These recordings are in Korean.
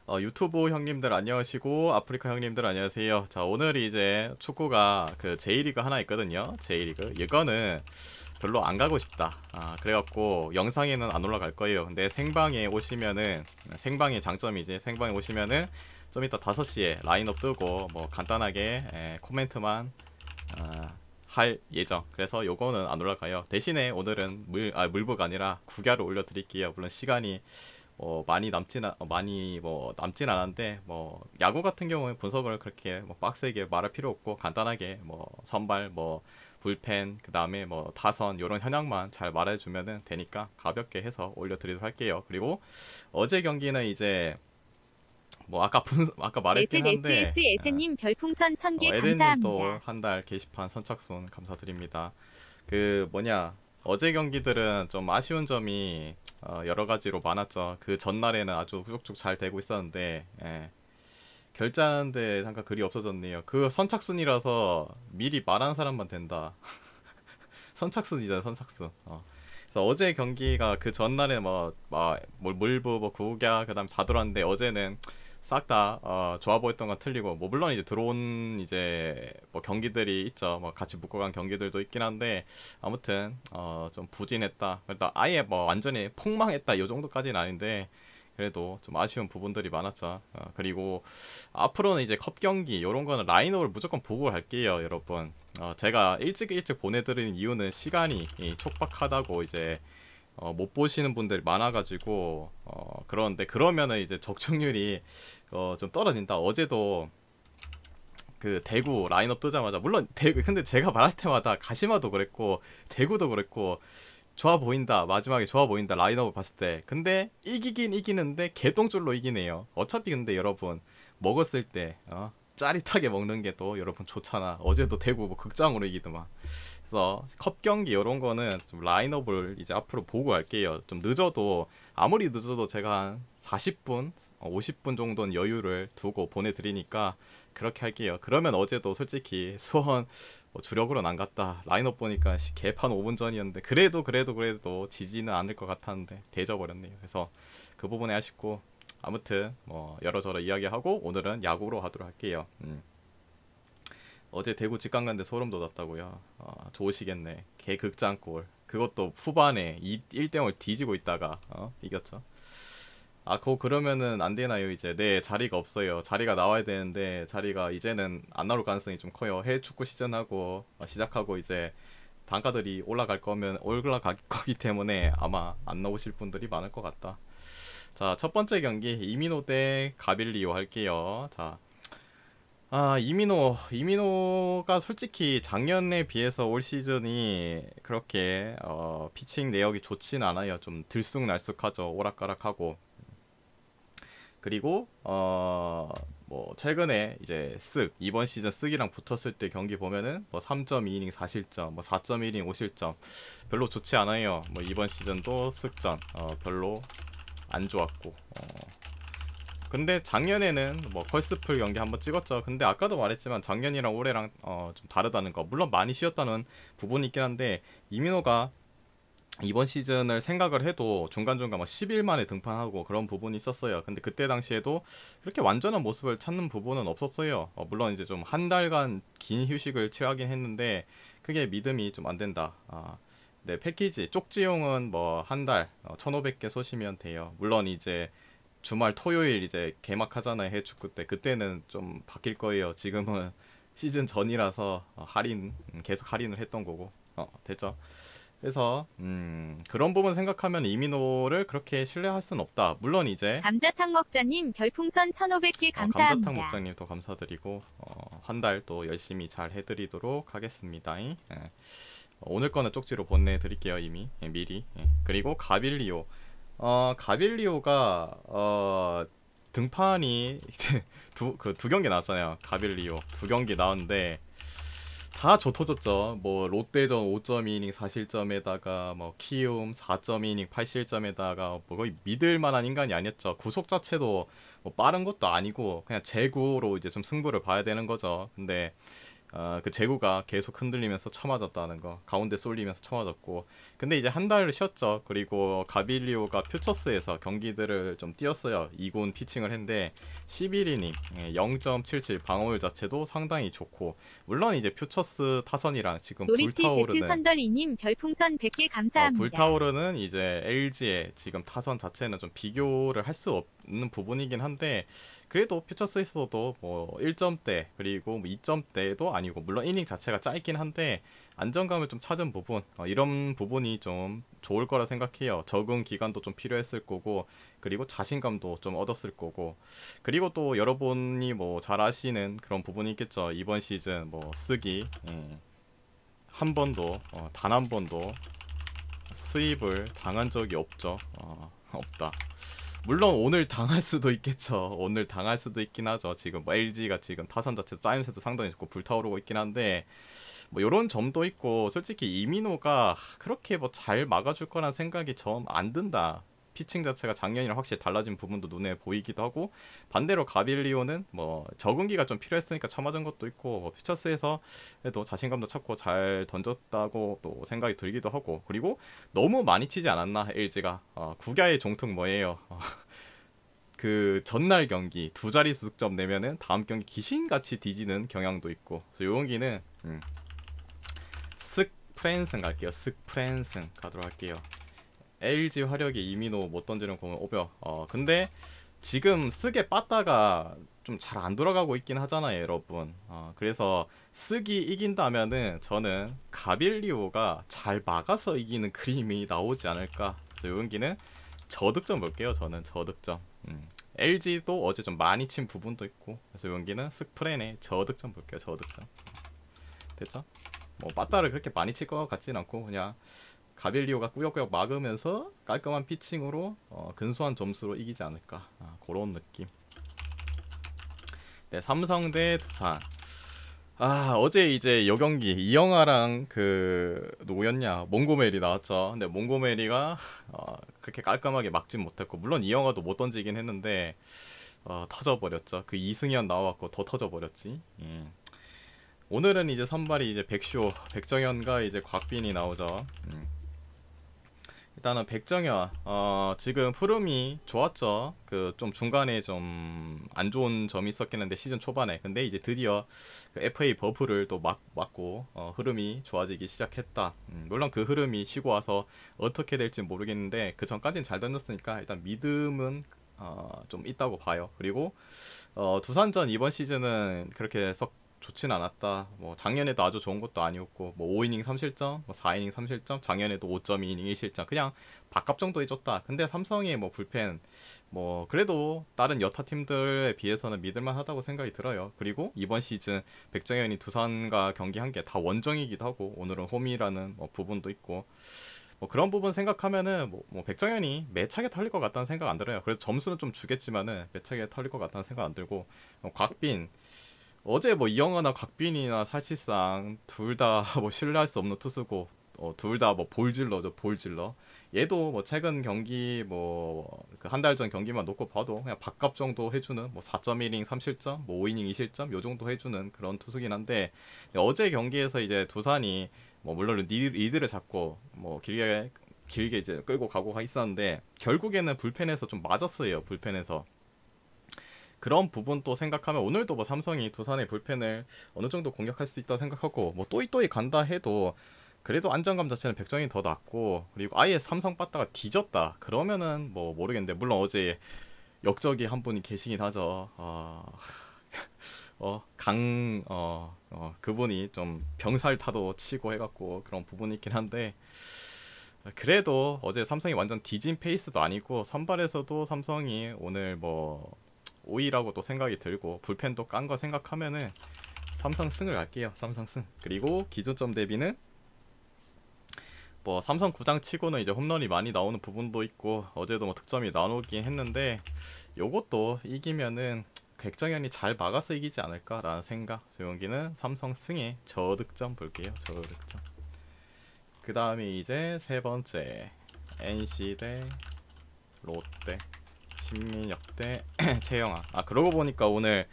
유튜브 형님들 안녕하시고 아프리카 형님들 안녕하세요. 자, 오늘 이제 축구가 그 J리그 하나 있거든요. J리그 이거는 별로 안 가고 싶다. 그래갖고 영상에는 안 올라갈 거예요. 근데 생방에 오시면은, 생방의 장점이지, 생방에 오시면은 좀 이따 5시에 라인업 뜨고 뭐 간단하게 코멘트만 할 예정. 그래서 요거는 안 올라가요. 대신에 오늘은 물보가 아니라 국야를 올려드릴게요. 물론 시간이 많이 뭐 남진 않았는데, 뭐 야구 같은 경우에 분석을 그렇게 뭐 빡세게 말할 필요 없고, 간단하게 뭐 선발, 뭐 불펜, 그 다음에 뭐 타선 요런 현황만 잘 말해주면은 되니까 가볍게 해서 올려드리도록 할게요. 그리고 어제 경기는 이제 뭐 아까 말했긴 한데, SSSS님 별풍선 1000개 에덴님 또 감사합니다. 한 달 게시판 선착순 감사드립니다. 그 뭐냐, 어제 경기들은 좀 아쉬운 점이 여러 가지로 많았죠. 그 전날에는 아주 후룩쭉 잘 되고 있었는데, 결제하는데 잠깐 글이 없어졌네요. 그 선착순이라서 미리 말하는 사람만 된다. 선착순이잖아, 선착순. 그래서 어제 경기가 그 전날에 물부 뭐 구ಗ್야 그다음 다 들어왔는데, 어제는 싹 다 좋아 보였던 건 틀리고, 뭐 물론 이제 들어온 이제 뭐 경기들이 있죠. 뭐 같이 묶어간 경기들도 있긴 한데, 아무튼 좀 부진했다. 그러니까 아예 뭐 완전히 폭망했다 이 정도까지는 아닌데, 그래도 좀 아쉬운 부분들이 많았죠. 그리고 앞으로는 이제 컵 경기 요런 거는 라인업을 무조건 보고 갈게요, 여러분. 제가 일찍 보내드리는 이유는 시간이 촉박하다고, 이제 못 보시는 분들이 많아가지고, 그런데 그러면은 이제 적중률이 좀 떨어진다. 어제도 그 대구 라인업 뜨자마자, 물론 대구, 근데 제가 말할 때마다 가시마도 그랬고 대구도 그랬고 좋아 보인다, 마지막에 좋아 보인다, 라인업을 봤을 때. 근데 이기긴 이기는데 개똥줄로 이기네요. 어차피 근데 여러분, 먹었을 때 짜릿하게 먹는 게 또 여러분 좋잖아. 어제도 대구 뭐 극장으로 이기더만. 그래서 컵 경기 이런 거는 좀 라인업을 이제 앞으로 보고 갈게요. 좀 늦어도, 아무리 늦어도 제가 한 40분, 50분 정도는 여유를 두고 보내드리니까 그렇게 할게요. 그러면 어제도 솔직히 수원 뭐 주력으로는 안 갔다, 라인업 보니까 개판 5분 전이었는데, 그래도 지지는 않을 것 같았는데 대져버렸네요. 그래서 그 부분에 아쉽고, 아무튼 뭐 여러저러 이야기하고 오늘은 야구로 하도록 할게요. 어제 대구 직관 갔는데 소름 돋았다고요. 좋으시겠네. 개극장골. 그것도 후반에 1대0을 뒤지고 있다가 이겼죠. 그러면은 안 되나요? 이제 네, 자리가 없어요. 자리가 나와야 되는데 자리가 이제는 안 나올 가능성이 좀 커요. 해외 축구 시즌하고 시작하고 이제 단가들이 올라갈 거기 때문에 아마 안 나오실 분들이 많을 것 같다. 자, 첫 번째 경기 이민호 대 가빌리오 할게요. 자, 이민호가 솔직히 작년에 비해서 올 시즌이 그렇게 피칭 내역이 좋진 않아요. 좀 들쑥날쑥하죠. 오락가락하고. 그리고 뭐 최근에 이제 이번 시즌 쓱이랑 붙었을 때 경기 보면은 뭐 3.2이닝 4실점, 뭐 4.1이닝 5실점, 별로 좋지 않아요. 뭐 이번 시즌도 쓱전 별로 안 좋았고. 근데 작년에는 뭐 펄스풀 경기 한번 찍었죠. 근데 아까도 말했지만 작년이랑 올해랑 좀 다르다는 거. 물론 많이 쉬었다는 부분이 있긴 한데, 이민호가 이번 시즌을 생각을 해도 중간중간 막 10일 만에 등판하고 그런 부분이 있었어요. 근데 그때 당시에도 그렇게 완전한 모습을 찾는 부분은 없었어요. 물론 이제 좀 한 달간 긴 휴식을 취하긴 했는데 그게 믿음이 좀 안 된다. 네, 패키지 쪽지용은 뭐 한 달 1,500개 쏘시면 돼요. 물론 이제 주말 토요일 이제 개막하잖아요, 해축구 때. 그때는 좀 바뀔 거예요. 지금은 시즌 전이라서 계속 할인을 했던 거고. 됐죠. 그래서 그런 부분 생각하면 이민호를 그렇게 신뢰할 순 없다. 물론 이제 감자탕 먹자님 별풍선 1500개 감자탕 감사합니다. 목장님도 감사드리고, 한 달 또 열심히 잘 해드리도록 하겠습니다. 오늘 거는 쪽지로 보내드릴게요, 이미. 미리. 그리고 가빌리오. 가빌리오가 등판이 이제 두 경기 나왔잖아요. 가빌리오 두 경기 나왔는데 다 좁혀졌죠. 뭐 롯데전 5.2이닝 4실점에다가 뭐 키움 4.2이닝 8실점에다가 뭐 거의 믿을 만한 인간이 아니었죠. 구속 자체도 뭐 빠른 것도 아니고 그냥 제구로 이제 좀 승부를 봐야 되는 거죠. 근데 그 제구가 계속 흔들리면서 쳐맞았다는 거, 가운데 쏠리면서 쳐맞았고. 근데 이제 한 달 쉬었죠. 그리고 가빌리오가 퓨처스에서 경기들을 좀 뛰었어요. 2군 피칭을 했는데 11이닝 0.77 방어율 자체도 상당히 좋고, 물론 이제 퓨처스 타선이랑 지금 노리치 제트 불타오르는 선덜이님 별풍선 100개 감사합니다. 불타오르는 이제 LG의 지금 타선 자체는 좀 비교를 할 수 없는 부분이긴 한데, 그래도 퓨처스에서도 뭐 1점대 그리고 뭐 2점대도 아니고, 물론 이닝 자체가 짧긴 한데 안정감을 좀 찾은 부분, 이런 부분이 좀 좋을 거라 생각해요. 적응 기간도 좀 필요했을 거고, 그리고 자신감도 좀 얻었을 거고, 그리고 또 여러분이 뭐 잘 아시는 그런 부분이 있겠죠. 이번 시즌 뭐 쓰기 한 번도 단 한 번도 수입을 당한 적이 없죠. 없다. 물론 오늘 당할 수도 있겠죠. 오늘 당할 수도 있긴 하죠. 지금 뭐 LG가 지금 타선 자체 짜임새도 상당히 좋고 불타오르고 있긴 한데, 뭐 요런 점도 있고, 솔직히 이민호가 그렇게 뭐 잘 막아줄 거란 생각이 좀 안 든다. 피칭 자체가 작년이랑 확실히 달라진 부분도 눈에 보이기도 하고, 반대로 가빌리오는 뭐 적응기가 좀 필요했으니까 쳐맞은 것도 있고, 뭐 퓨처스에서 해도 자신감도 찾고 잘 던졌다고 또 생각이 들기도 하고, 그리고 너무 많이 치지 않았나 LG가. 국야의 종특 뭐예요. 그 전날 경기 두 자릿수 득점 내면은 다음 경기 귀신같이 뒤지는 경향도 있고, 그래서 요 경기는 스프랜승 갈게요. 스프랜승 가도록 할게요. LG 화력이 이민호 못 던지는 공을 오벼. 근데 지금 쓰게 빠따가 좀 잘 안 돌아가고 있긴 하잖아요, 여러분. 그래서 쓰기 이긴다면은 저는 가빌리오가 잘 막아서 이기는 그림이 나오지 않을까. 그래서 요 경기는 저득점 볼게요. 저는 저득점. LG도 어제 좀 많이 친 부분도 있고, 그래서 요 경기는 스프랜에 저득점 볼게요. 저득점. 됐죠? 뭐 빠따를 그렇게 많이 칠 것 같진 않고, 그냥 가빌리오가 꾸역꾸역 막으면서 깔끔한 피칭으로 근소한 점수로 이기지 않을까, 그런 느낌. 네, 삼성 대 두산. 어제 이제 여경기 이영하랑 그 누구였냐, 몽고메리 나왔죠. 근데 몽고메리가 그렇게 깔끔하게 막진 못했고, 물론 이영하도 못 던지긴 했는데 터져버렸죠. 그 이승현 나와갖고 더 터져버렸지. 오늘은 이제 선발이 이제 백쇼 백정현과 이제 곽빈이 나오죠. 일단은 백정현 지금 흐름이 좋았죠. 그 좀 중간에 좀 안 좋은 점이 있었긴 한데 시즌 초반에, 근데 이제 드디어 그 FA 버프를 또 막고 흐름이 좋아지기 시작했다. 물론 그 흐름이 쉬고 와서 어떻게 될지 모르겠는데 그 전까지는 잘 던졌으니까 일단 믿음은 좀 있다고 봐요. 그리고 두산전 이번 시즌은 그렇게 썩 좋진 않았다. 뭐 작년에도 아주 좋은 것도 아니었고, 뭐 5이닝 3실점, 뭐 4이닝 3실점, 작년에도 5.2이닝 1실점, 그냥 밥값 정도 해줬다. 근데 삼성의 뭐 불펜 뭐 그래도 다른 여타 팀들에 비해서는 믿을만 하다고 생각이 들어요. 그리고 이번 시즌 백정현이 두산과 경기한 게 다 원정이기도 하고, 오늘은 홈이라는 뭐 부분도 있고, 뭐 그런 부분 생각하면은 뭐 백정현이 매차게 털릴 것 같다는 생각 안 들어요. 그래도 점수는 좀 주겠지만은 매차게 털릴 것 같다는 생각 안 들고, 곽빈 어제 뭐 이영하나 곽빈이나 사실상 둘 다 뭐 신뢰할 수 없는 투수고, 둘 다 뭐 볼질러죠, 볼질러. 얘도 뭐 최근 경기 뭐 그 한 달 전 경기만 놓고 봐도 그냥 밥값 정도 해주는, 뭐 4.1이닝 3실점, 뭐 5이닝 2실점 요 정도 해주는 그런 투수긴 한데, 어제 경기에서 이제 두산이 뭐 물론 리드를 잡고 뭐 길게 이제 끌고 가고 있었는데, 결국에는 불펜에서 좀 맞았어요. 불펜에서. 그런 부분도 생각하면 오늘도 뭐 삼성이 두산의 불펜을 어느 정도 공격할 수 있다 생각하고, 뭐 또이또이 간다 해도 그래도 안정감 자체는 백정이 더 낫고, 그리고 아예 삼성 빠따가 뒤졌다 그러면은 뭐 모르겠는데, 물론 어제 역적이 한 분이 계시긴 하죠. 그분이 좀 병살타도 치고 해갖고 그런 부분이 있긴 한데, 그래도 어제 삼성이 완전 뒤진 페이스도 아니고, 선발에서도 삼성이 오늘 뭐 5위라고 또 생각이 들고, 불펜도 깐 거 생각하면은 삼성 승을 갈게요. 삼성 승. 그리고 기준점 대비는 뭐 삼성 구장 치고는 이제 홈런이 많이 나오는 부분도 있고, 어제도 뭐 득점이 나오긴 했는데, 요것도 이기면은 백정현이 잘 막아서 이기지 않을까라는 생각. 저 경기는 삼성 승에 저득점 볼게요. 저득점. 그 다음에 이제 세 번째 NC 대 롯데, 신민혁 대 최영아. 그러고 보니까 오늘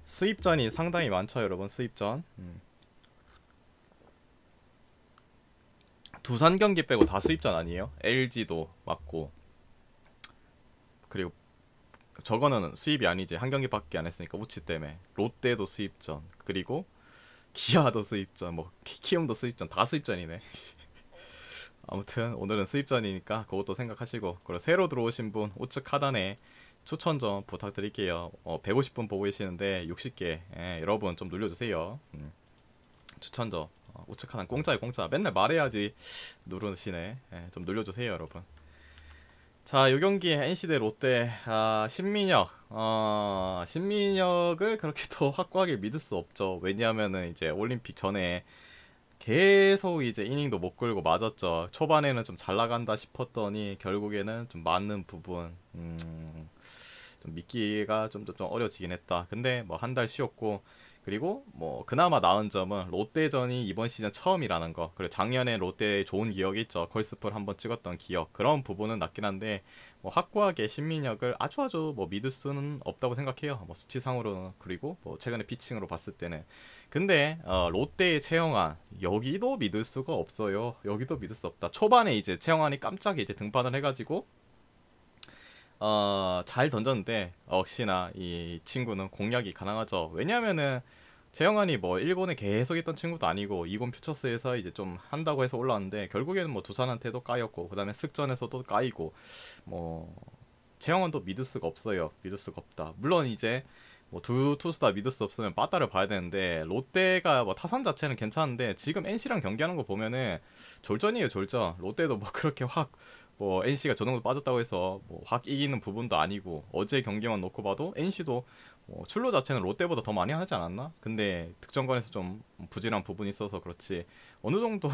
수입전이 상당히 많죠, 여러분. 수입전. 두산 경기 빼고 다 수입전 아니에요? LG도 맞고, 그리고 저거는 수입이 아니지. 한 경기밖에 안 했으니까 우치 때문에. 롯데도 수입전, 그리고 기아도 수입전, 뭐 키움도 수입전, 다 수입전이네. 아무튼 오늘은 수입전이니까 그것도 생각하시고, 그리고 새로 들어오신 분 우측 하단에 추천 좀 부탁드릴게요. 150분 보고 계시는데 60개, 여러분 좀 눌러주세요. 추천 좀, 우측 하단 공짜에 공짜. 맨날 말해야지 누르시네. 좀 눌러주세요 여러분. 자, 요 경기 NC 대 롯데, 신민혁을 그렇게 더 확고하게 믿을 수 없죠. 왜냐하면은 이제 올림픽 전에 계속 이제 이닝도 못 끌고 맞았죠. 초반에는 좀 잘 나간다 싶었더니 결국에는 좀 맞는 부분, 좀 믿기가 좀 어려지긴 했다. 근데 뭐 한 달 쉬었고, 그리고 뭐 그나마 나은 점은 롯데전이 이번 시즌 처음이라는 거. 그리고 작년에 롯데에 좋은 기억이 있죠. 걸스풀 한번 찍었던 기억. 그런 부분은 낮긴 한데, 뭐 확고하게 신민혁을 아주 뭐 믿을 수는 없다고 생각해요. 뭐 수치상으로는. 그리고 뭐 최근에 피칭으로 봤을 때는. 근데 롯데의 최영환, 여기도 믿을 수가 없어요. 여기도 믿을 수 없다. 초반에 이제 최영환이 깜짝이 이제 등판을 해가지고 잘 던졌는데, 역시나 이 친구는 공략이 가능하죠. 왜냐면은 재영환이 뭐 일본에 계속 있던 친구도 아니고 이곤 퓨처스에서 이제 좀 한다고 해서 올라왔는데, 결국에는 뭐 두산한테도 까였고, 그 다음에 습전에서도 까이고, 뭐 재영환도 믿을 수가 없어요. 믿을 수가 없다. 물론 이제 뭐 두 투수 다 믿을 수 없으면 빠따를 봐야 되는데, 롯데가 뭐 타선 자체는 괜찮은데 지금 NC랑 경기하는 거 보면은 졸전이에요, 졸전. 롯데도 뭐 그렇게 확 뭐 NC가 저 정도 빠졌다고 해서 뭐 확 이기는 부분도 아니고, 어제 경기만 놓고 봐도 NC도 뭐 출루 자체는 롯데보다 더 많이 하지 않았나? 근데 득점권에서 좀 부진한 부분이 있어서 그렇지 어느 정도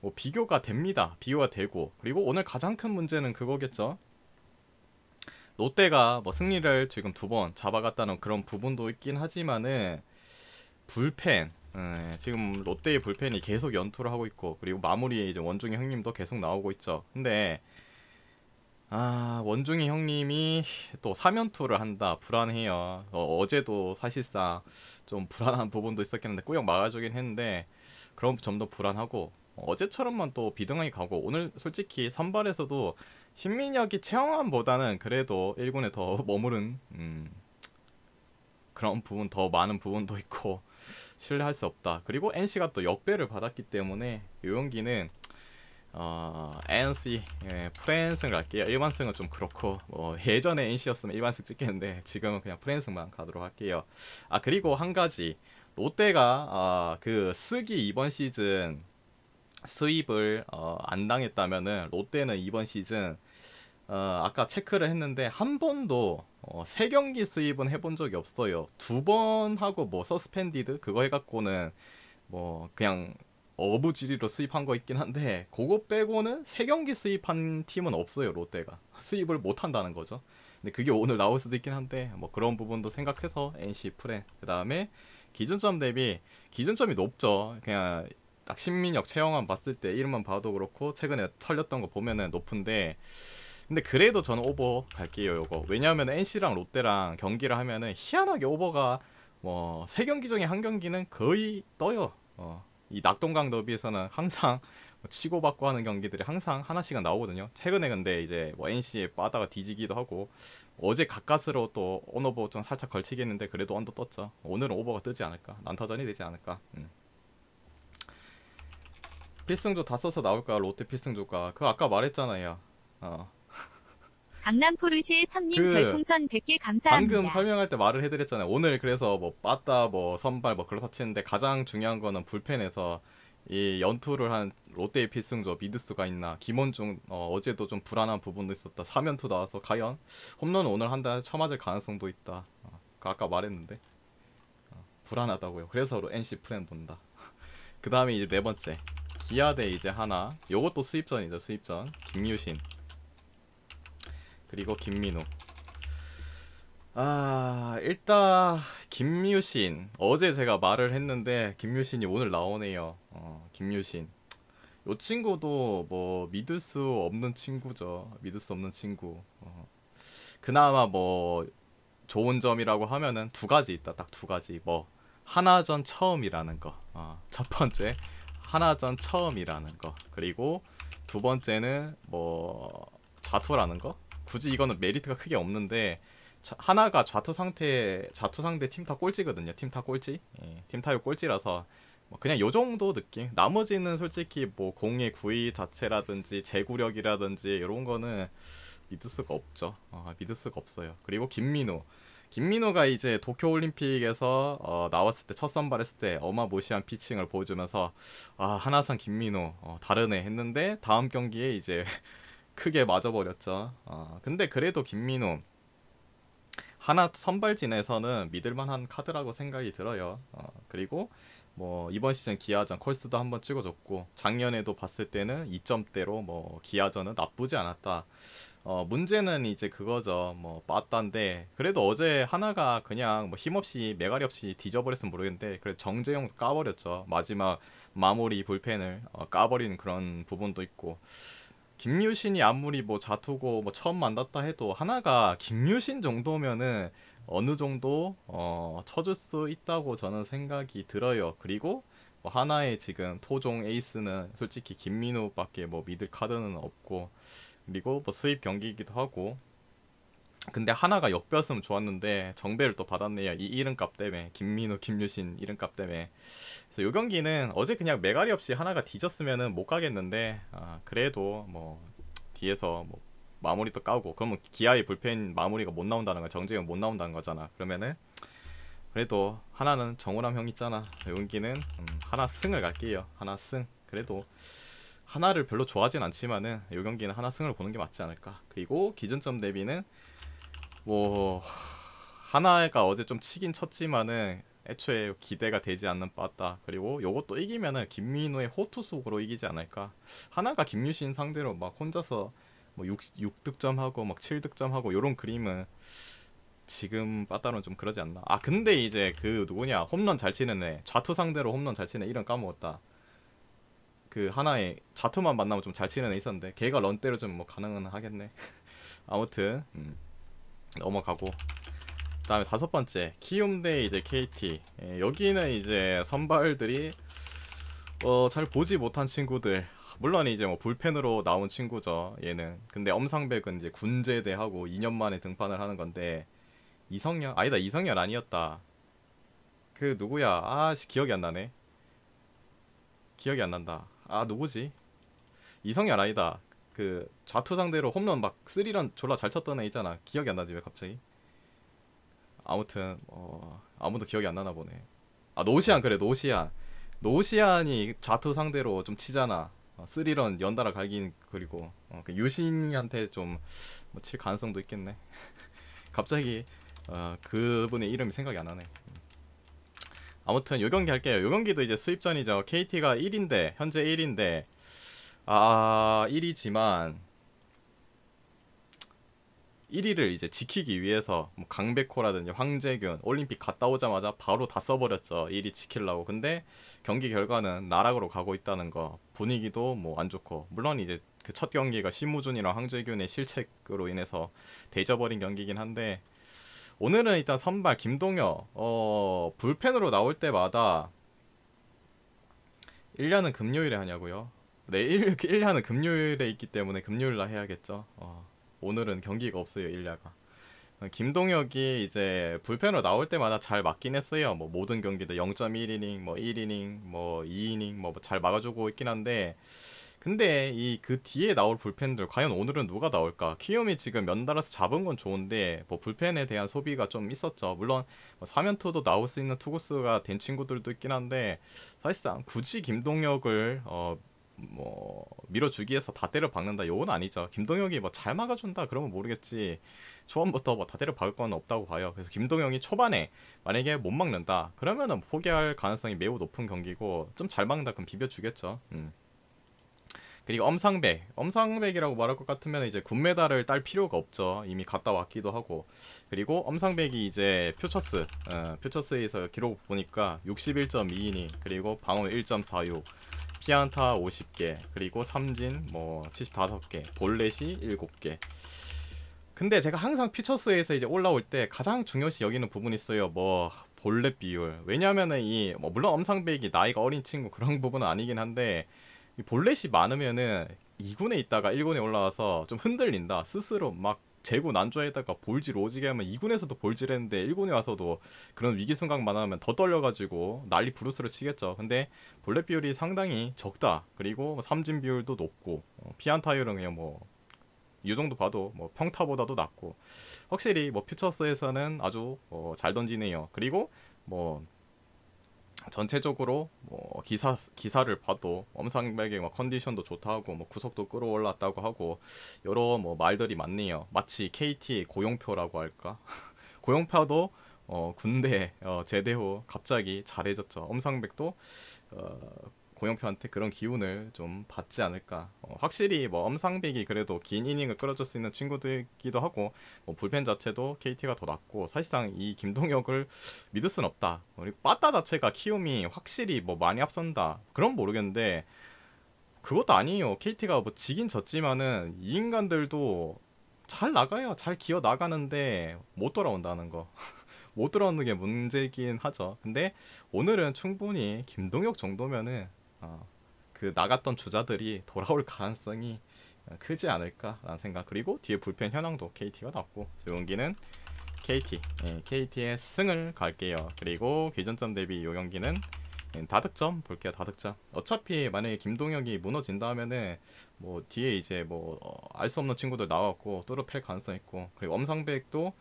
뭐 비교가 됩니다. 비교가 되고, 그리고 오늘 가장 큰 문제는 그거겠죠. 롯데가 뭐 승리를 지금 2번 잡아갔다는 그런 부분도 있긴 하지만은 불펜, 지금 롯데의 불펜이 계속 연투를 하고 있고, 그리고 마무리에 이제 원중이 형님도 계속 나오고 있죠. 근데 원중이 형님이 또 3연투를 한다. 불안해요. 어제도 사실상 좀 불안한 부분도 있었긴 한데 꾸역 막아주긴 했는데, 그런 점도 불안하고, 어제처럼만 또 비등하게 가고, 오늘 솔직히 선발에서도 신민혁이 최영환보다는 그래도 1군에 더 머무른 그런 부분, 더 많은 부분도 있고 신뢰할 수 없다. 그리고 NC가 또 역배를 받았기 때문에 이 경기는 NC 프랜승을 할게요. 일반승은 좀 그렇고, 예전에 NC였으면 일반승 찍겠는데 지금은 그냥 프랜승만 가도록 할게요. 그리고 한 가지, 롯데가 그 쓰기 이번 시즌 수입을 안 당했다면은 롯데는 이번 시즌 아까 체크를 했는데 한 번도 3경기 수입은 해본 적이 없어요. 2번 하고 뭐 서스펜디드 그거 해갖고는 뭐 그냥 어부지리로 수입한 거 있긴 한데, 그거 빼고는 3경기 수입한 팀은 없어요. 롯데가 수입을 못 한다는 거죠. 근데 그게 오늘 나올 수도 있긴 한데, 뭐 그런 부분도 생각해서 NC 프레. 그 다음에 기준점 대비 기준점이 높죠. 그냥 딱 신민혁, 최영환 봤을 때 이름만 봐도 그렇고 최근에 털렸던 거 보면은 높은데, 근데 그래도 저는 오버 갈게요 요거. 왜냐하면 NC랑 롯데랑 경기를 하면은 희한하게 오버가 뭐 3경기 중에 한 경기는 거의 떠요. 이 낙동강 더비에서는 항상 뭐 치고받고 하는 경기들이 항상 하나씩은 나오거든요. 최근에 근데 이제 뭐 NC에 빠다가 뒤지기도 하고, 어제 가까스로 또 언오버 좀 살짝 걸치겠는데 그래도 언더 떴죠. 오늘은 오버가 뜨지 않을까, 난타전이 되지 않을까. 필승조 다 써서 나올까? 롯데 필승조가 그거 아까 말했잖아요. 강남 포르쉐 섬님 그 별풍선 100개 감사합니다. 방금 설명할 때 말을 해드렸잖아요. 오늘 그래서 뭐 빠따 뭐 선발 뭐 그렇다 치는데, 가장 중요한 거는 불펜에서 이 연투를 한 롯데의 필승조 믿을 수가 있나. 김원중 어제도 좀 불안한 부분도 있었다. 3연투 나와서 과연 홈런은 오늘 한 달 쳐맞을 가능성도 있다. 그 아까 말했는데 불안하다고요. 그래서 NC 프렌 본다. 그 다음에 이제 네 번째, 기아 대 이제 하나. 요것도 수입전이죠. 수입전. 김유신 그리고 김민우. 일단 김유신, 어제 제가 말을 했는데 김유신이 오늘 나오네요. 김유신 요 친구도 뭐 믿을 수 없는 친구죠. 믿을 수 없는 친구. 그나마 뭐 좋은 점이라고 하면은 2가지 있다. 딱 2가지. 뭐 하나전 처음이라는 거. 첫 번째, 하나전 처음이라는 거. 그리고 두 번째는 뭐 자투라는 거. 굳이 이거는 메리트가 크게 없는데 하나가 자투 상대 팀타 꼴찌거든요. 팀타 꼴찌. 예, 팀타율 꼴찌라서 뭐 그냥 요 정도 느낌. 나머지는 솔직히 뭐 공의 구위 자체라든지 제구력이라든지 이런 거는 믿을 수가 없죠. 믿을 수가 없어요. 그리고 김민우가 이제 도쿄올림픽에서 나왔을 때 첫 선발했을 때 어마무시한 피칭을 보여주면서 하나산 김민우 다르네 했는데 다음 경기에 이제 크게 맞아버렸죠. 근데 그래도 김민우 하나 선발진에서는 믿을만한 카드라고 생각이 들어요. 그리고 뭐 이번 시즌 기아전 콜스도 한번 찍어줬고 작년에도 봤을 때는 2점대로 뭐 기아전은 나쁘지 않았다. 문제는 이제 그거죠. 뭐 빠딴데 그래도 어제 하나가 그냥 뭐 힘없이 매가리 없이 뒤져버렸으면 모르겠는데 그래도 정재영 까버렸죠. 마지막 마무리 불펜을 까버리는 그런 부분도 있고 김유신이 아무리 뭐 자투고 뭐 처음 만났다 해도 하나가 김유신 정도면은 어느 정도 쳐줄 수 있다고 저는 생각이 들어요. 그리고 뭐 하나의 지금 토종 에이스는 솔직히 김민우밖에 뭐 믿을 카드는 없고 그리고 뭐 수입 경기이기도 하고 근데 하나가 역배였으면 좋았는데 정배를 또 받았네요. 이 이름값 때문에 김민우, 김유신 이름값 때문에. 그래서 요 경기는 어제 그냥 매가리 없이 하나가 뒤졌으면은 못 가겠는데 그래도 뭐 뒤에서 뭐 마무리도 까고 그러면 기아의 불펜 마무리가 못 나온다는 거 정재영 못 나온다는 거잖아. 그러면은 그래도 하나는 정우람 형 있잖아. 요 경기는 하나 승을 갈게요. 하나 승. 그래도 하나를 별로 좋아하진 않지만은 요 경기는 하나 승을 보는 게 맞지 않을까. 그리고 기준점 대비는 뭐 하나가 어제 좀 치긴 쳤지만은 애초에 기대가 되지 않는 빠따. 그리고 요것도 이기면은 김민우의 호투 속으로 이기지 않을까. 하나가 김유신 상대로 막 혼자서 뭐 6득점 하고 막 7득점 하고 요런 그림은 지금 빠따로는 좀 그러지 않나. 근데 이제 그 누구냐 홈런 잘 치는 애 좌투 상대로 홈런 잘 치는 애 이름 까먹었다. 그 하나의 자투만 만나면 좀 잘 치는 애 있었는데 걔가 런 때려주면 뭐 가능은 하겠네. 아무튼 넘어가고 그다음에 다섯 번째 키움 대 이제 KT. 여기는 이제 선발들이 잘 보지 못한 친구들. 물론 이제 뭐 불펜으로 나온 친구죠 얘는. 근데 엄상백은 이제 군제대하고 2년 만에 등판을 하는 건데 이성열 아니다 이성열 아니었다. 그 누구야 기억이 안 나네. 기억이 안 난다. 누구지? 이성열 아니다. 그 좌투 상대로 홈런 막 3런 졸라 잘 쳤던 애 있잖아. 기억이 안 나지 왜 갑자기. 아무튼 아무도 기억이 안 나나 보네. 노시안. 그래 노시안이 좌투 상대로 좀 치잖아. 3런 연달아 갈긴. 그리고 그 유신이한테 좀 뭐 칠 가능성도 있겠네. 갑자기 그분의 이름이 생각이 안 나네. 아무튼 요 경기 할게요. 요 경기도 이제 수입전이죠. KT가 1인데 현재 1인데 1위지만 1위를 이제 지키기 위해서 뭐 강백호라든지 황재균 올림픽 갔다 오자마자 바로 다 써버렸죠. 1위 지키려고. 근데 경기 결과는 나락으로 가고 있다는 거. 분위기도 뭐 안 좋고 물론 이제 그 첫 경기가 심무준이랑 황재균의 실책으로 인해서 대져버린 경기긴 한데 오늘은 일단 선발 김동혁 불펜으로 나올 때마다 1년은 금요일에 하냐고요? 네, 1년은 금요일에 있기 때문에 금요일날 해야겠죠. 오늘은 경기가 없어요 1야가. 김동혁이 이제 불펜으로 나올 때마다 잘 맞긴 했어요. 뭐 모든 경기도 0.1이닝 뭐 1이닝 뭐 2이닝 뭐 잘 막아주고 있긴 한데 근데 이 그 뒤에 나올 불펜들 과연 오늘은 누가 나올까? 키움이 지금 연달아서 잡은 건 좋은데 뭐 불펜에 대한 소비가 좀 있었죠. 물론 뭐 3연투도 나올 수 있는 투구수가 된 친구들도 있긴 한데 사실상 굳이 김동혁을 뭐 밀어주기 위해서 다 때려 박는다 요건 아니죠. 김동혁이 뭐 잘 막아준다 그러면 모르겠지 초반부터 뭐 다 때려 박을 건 없다고 봐요. 그래서 김동혁이 초반에 만약에 못 막는다 그러면은 포기할 가능성이 매우 높은 경기고 좀 잘 막는다 그럼 비벼주겠죠. 그리고 엄상백이라고 말할 것 같으면 이제 군메달을 딸 필요가 없죠. 이미 갔다 왔기도 하고. 그리고 엄상백이 이제 퓨처스에서 기록 보니까 61.2이닝 그리고 방어 1.46 피안타 50개 그리고 삼진 뭐 75개 볼넷이 7개. 근데 제가 항상 퓨처스에서 이제 올라올 때 가장 중요시 여기는 부분이 있어요. 뭐 볼넷 비율. 왜냐면은 이 뭐 물론 엄상백이 나이가 어린 친구 그런 부분은 아니긴 한데 이 볼넷이 많으면은 2군에 있다가 1군에 올라와서 좀 흔들린다. 스스로 막 재고 난조에다가 볼질 오지게 하면 2군에서도 볼질했는데 1군에 와서도 그런 위기 순간만 하면 더 떨려가지고 난리 부르스를 치겠죠. 근데 볼넷 비율이 상당히 적다. 그리고 삼진 비율도 높고 피안 타율은 그냥 뭐 이 정도 봐도 뭐 평타보다도 낮고 확실히 뭐 퓨처스에서는 아주 잘 던지네요. 그리고 뭐 전체적으로 뭐 기사를 봐도 엄상백의 뭐 컨디션도 좋다고 뭐 구속도 끌어올랐다고 하고 여러 뭐 말들이 많네요. 마치 KT의 고용표라고 할까? 고용표도 군대 제대 후 갑자기 잘해졌죠. 엄상백도 어, 고영표한테 그런 기운을 좀 받지 않을까. 확실히 뭐 엄상백이 그래도 긴 이닝을 끌어줄 수 있는 친구들이기도 하고 뭐 불펜 자체도 KT가 더 낫고 사실상 이 김동혁을 믿을 순 없다. 그리고 빠따 자체가 키움이 확실히 뭐 많이 앞선다. 그런 모르겠는데 그것도 아니에요. KT가 뭐 지긴 졌지만은 이 인간들도 잘 나가요. 잘 기어 나가는데 못 돌아온다는 거. 못 돌아오는 게 문제긴 하죠. 근데 오늘은 충분히 김동혁 정도면은 그 나갔던 주자들이 돌아올 가능성이 크지 않을까라는 생각. 그리고 뒤에 불펜 현황도 KT가 났고 이 경기는 KT의 승을 갈게요. 그리고 기존점 대비 이 경기는 다득점 볼게요. 다득점. 어차피 만약에 김동혁이 무너진다 하면은 뭐 뒤에 이제 뭐 알 수 없는 친구들 나왔고 뚜렷할 가능성 있고 그리고 엄상백도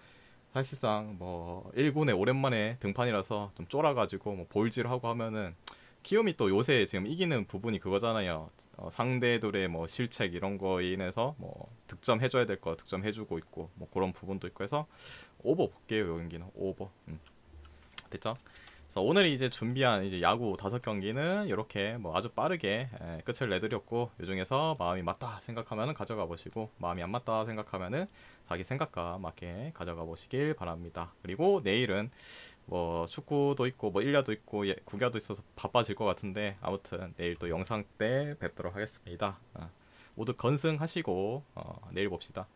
사실상 뭐 1군에 오랜만에 등판이라서 좀 쫄아가지고 뭐 볼질하고 하면은 키움이 또 요새 지금 이기는 부분이 그거잖아요. 상대들의 뭐 실책 이런 거에 인해서 뭐 득점 해줘야 될 거 득점 해주고 있고 뭐 그런 부분도 있고 해서 오버 볼게요. 요 경기는 오버. 됐죠? 그래서 오늘 이제 준비한 이제 야구 5경기는 이렇게 뭐 아주 빠르게 끝을 내드렸고 이 중에서 마음이 맞다 생각하면은 가져가 보시고 마음이 안 맞다 생각하면은 자기 생각과 맞게 가져가 보시길 바랍니다. 그리고 내일은 뭐 축구도 있고 뭐 일야도 있고 국야도 있어서 바빠질 것 같은데 아무튼 내일 또 영상 때 뵙도록 하겠습니다. 모두 건승하시고 내일 봅시다.